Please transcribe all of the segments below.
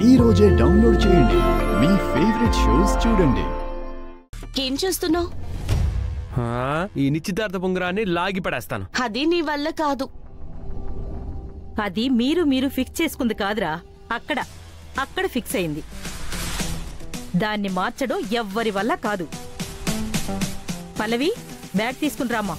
ఈ రోజే డౌన్లోడ్ చేయండి. మీ ఫేవరెట్ షోస్ చూడండి. ఏం చేస్తున్నావు? ఈ నిశ్చితార్థ పొంగరాన్ని లాగి పడేస్తాను. అది నీ వల్ల కాదు. అది మీరు ఫిక్స్ చేసుకుంది కాదురా, అక్కడ ఫిక్స్ అయింది. దాన్ని మార్చడం ఎవ్వరి వల్ల కాదు. పల్లవి, బ్యాగ్ తీసుకుని రామ్మా.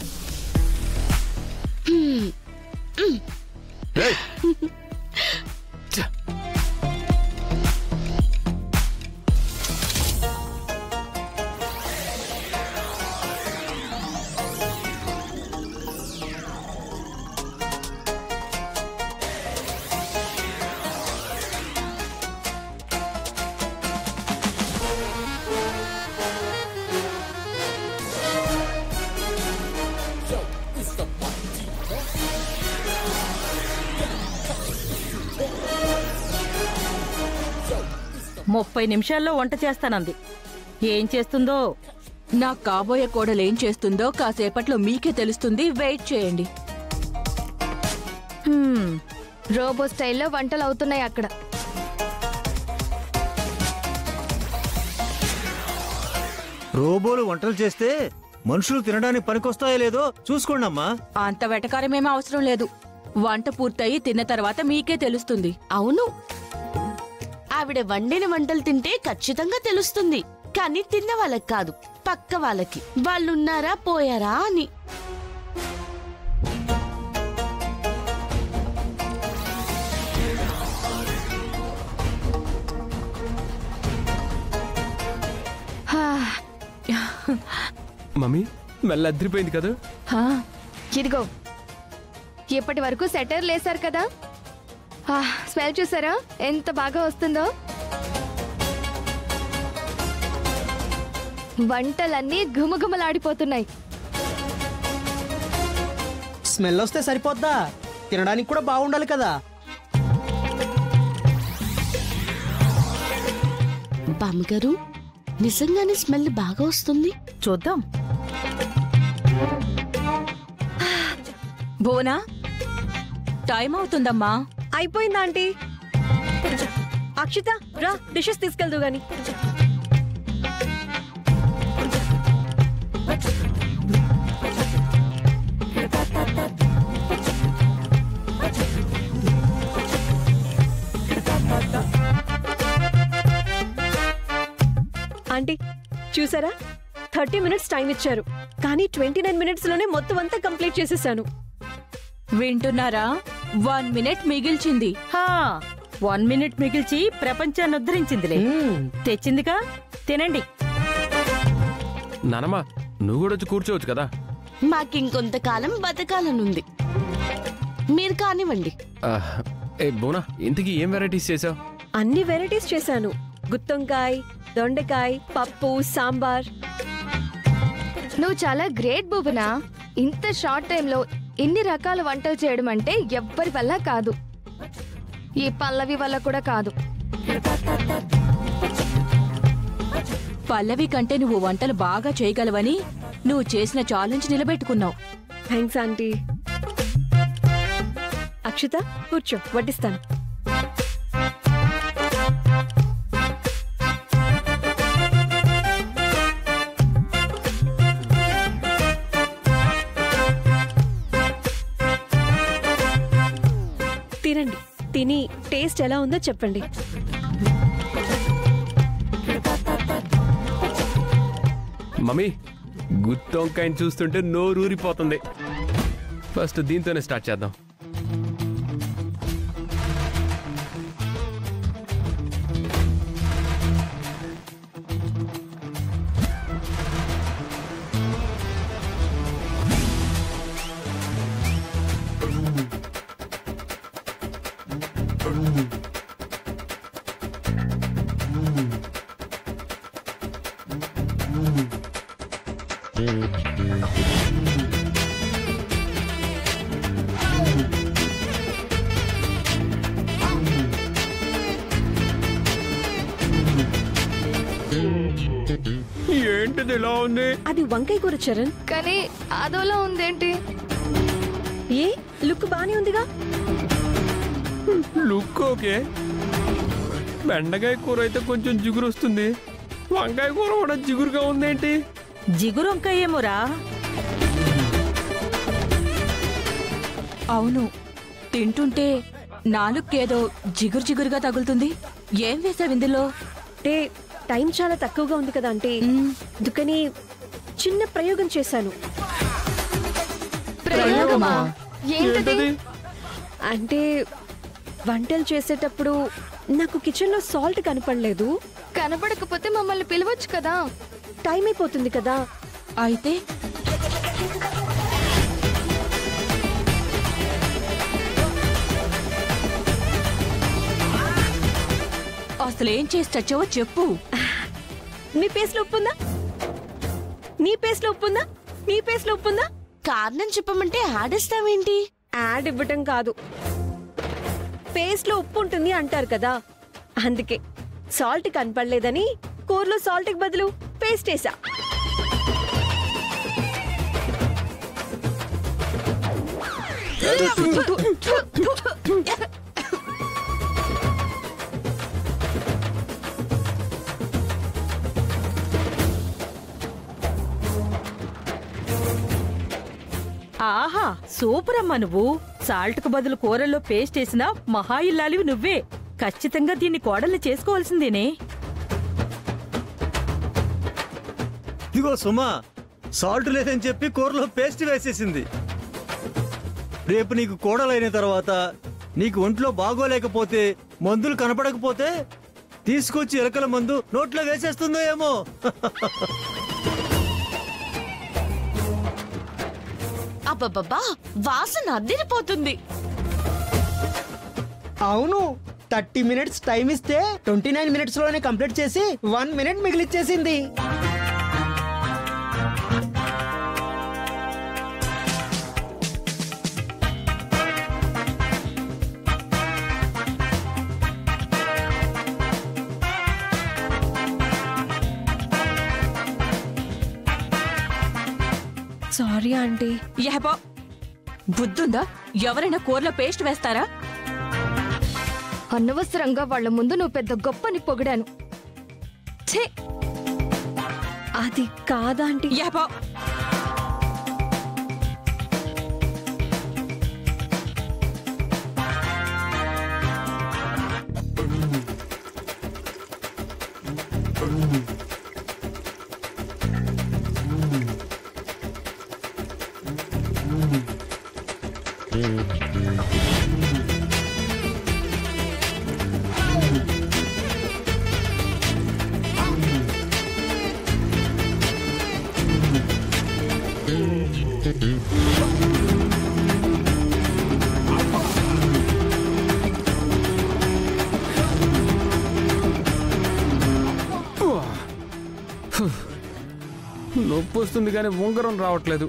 ముప్పై నిమిషాల్లో వంట చేస్తానంది. ఏం చేస్తుందో? నా కాబోయే కోడలేం చేస్తుందో కాసేపట్లో మీకే తెలుస్తుంది. వెయిట్ చేయండి. రోబో స్టైల్లో వంటలు అవుతున్నాయి అక్కడ. రోబోలు వంటలు చేస్తే మనుషులు తినడానికి పనికొస్తాయో లేదో చూసుకోండి అమ్మా. అంత వెటకారమేమీ అవసరం లేదు. వంట పూర్తయి తిన్న తర్వాత మీకే తెలుస్తుంది. అవును, ఆవిడ వండిన వంటలు తింటే ఖచ్చితంగా తెలుస్తుంది. కానీ తిన్న వాళ్ళకి కాదు, పక్క వాళ్ళకి. వాళ్ళున్నారా పోయారా అని. మమ్మీ మెల్ల అద్రిపోయింది కదా. ఇదిగో, ఇప్పటి వరకు సెటర్ లేసారు కదా, స్మెల్ చూసారా ఎంత బాగా వస్తుందో. వంటలన్నీ ఘుమఘుమలాడిపోతున్నాయి. స్మెల్ వస్తే సరిపోద్దా? తినడానికి కూడా బాగుండాలి కదా. బామ్మగారు, నిజంగానే స్మెల్ బాగా వస్తుంది. చూద్దాం. భువనా, టైం అవుతుందమ్మా. అయిపోయిందా ఆంటీ? అక్షిత రా, డిషెస్ తీసుకెళ్దు గాని. ఆంటీ చూసారా, 30 మినిట్స్ టైం ఇచ్చారు, కానీ 29 మినిట్స్ లోనే మొత్తం అంతా కంప్లీట్ చేసేసాను. వింటున్నారా? 1 మినిట్ మిగిల్చింది. 1 మినిట్ మిగిల్చి ప్రపంచాన్ని ఉద్ధరించిందిలే. తెచ్చిందిగా, తినండి. నానమ్మా, నువ్వు కూడా వచ్చి కూర్చోవచ్చు కదా. మాకింకొంతకాలం బతకాలనుంది. మీరు కానివ్వండి. బోనా, ఇంతకీ ఏం వెరైటీస్ చేసావు? అన్ని వెరైటీస్ చేశాను. గుత్తొంకాయ, దొండకాయ, పప్పు, సాంబార్. నువ్వు చాలా గ్రేట్ భువనా. ఇంత షార్ట్ టైంలో ఇన్ని రకాల వంటలు చేయడం అంటే ఎవ్వరి వల్ల కాదు. ఈ పల్లవి వల్ల కూడా కాదు. పల్లవి కంటే నువ్వు వంటలు బాగా చేయగలవని నువ్వు చేసిన ఛాలెంజ్ నిలబెట్టుకున్నావు. Thanks aunty. అక్షిత కూర్చో, వడ్డిస్తాను. తినండి, తిని టేస్ట్ ఎలా ఉందో చెప్పండి. మమ్మీ, గుత్తొంకాయని చూస్తుంటే నోరూరిపోతుంది. ఫస్ట్ దీంతోనే స్టార్ట్ చేద్దాం. ఏంటిది ఇలా ఉంది? అది వంకాయ కూర చరణ్. కానీ అదోలా ఉందేంటి? ఏ లుక్ బానే ఉందిగా. లుక్ ఓకే, బెండకాయ కూర అయితే కొంచెం జిగురు వస్తుంది, వంకాయ కూర కూడా జిగురుగా ఉందేంటి? జిగురు వంకాయేమోరా. అవును, తింటుంటే నాలుకేదో జిగురు జిగురుగా తగులుతుంది. ఏం వేసావు ఇందులో? అంటే టైం చాలా తక్కువగా ఉంది కదా అంటే అందుకని చిన్న ప్రయోగం చేశాను. ప్రయోగమా? ఏంటది? అంటే వంటలు చేసేటప్పుడు నాకు కిచెన్లో సాల్ట్ కనపడలేదు. కనపడకపోతే మమ్మల్ని పిలవచ్చు కదా. టైం అయిపోతుంది కదా. అయితే అసలేం చేసి చచ్చావో చెప్పు. మీ పేస్ట్లో ఉప్పుందా? నీ పేస్ట్లో ఉప్పుందా? నీ పేస్ట్లో ఉప్పుందా? కారణం చెప్పమంటే ఆడేస్తావేంటి? యాడ్ ఇవ్వటం కాదు, పేస్ట్లో ఉప్పు ఉంటుంది అంటారు కదా, అందుకే సాల్ట్ కనపడలేదని కూరలో సాల్ట్కి బదులు పేస్ట్ వేసా. ఆహా, సూపర్ అమ్మా. నువ్వు సాల్ట్ కు బదులు కూరల్లో పేస్ట్ వేసిన మహా ఇల్లాలివి నువ్వే. ఖచ్చితంగా దీన్ని కోడల్ని చేసుకోవాల్సిందేనే. ఇదిగో సుమా, సాల్ట్ లేదని చెప్పి కూరలో పేస్ట్ వేసేసింది. రేపు నీకు కోడలైన తర్వాత నీకు ఒంట్లో బాగోలేకపోతే, మందులు కనపడకపోతే తీసుకొచ్చి ఎలకల మందు నోట్లో వేసేస్తుందో ఏమో. అబ్బబ్బబ్బా, వాసన అద్దిరిపోతుంది. అవును, 30 minutes టైం ఇస్తే 29 minutes లోనే కంప్లీట్ చేసి 1 minute మిగిలిచ్చేసింది. Sorry aunty. యహబా, బుద్ధుందా? ఎవరైనా కూరలో పేస్ట్ వేస్తారా? అనవసరంగా వాళ్ళ ముందు నువ్వు పెద్ద గొప్పని పొగిడాను. ఛే, అది కాదా ఆంటీ. యహబా, నొప్పి వస్తుంది కానీ ఉంగరం రావట్లేదు.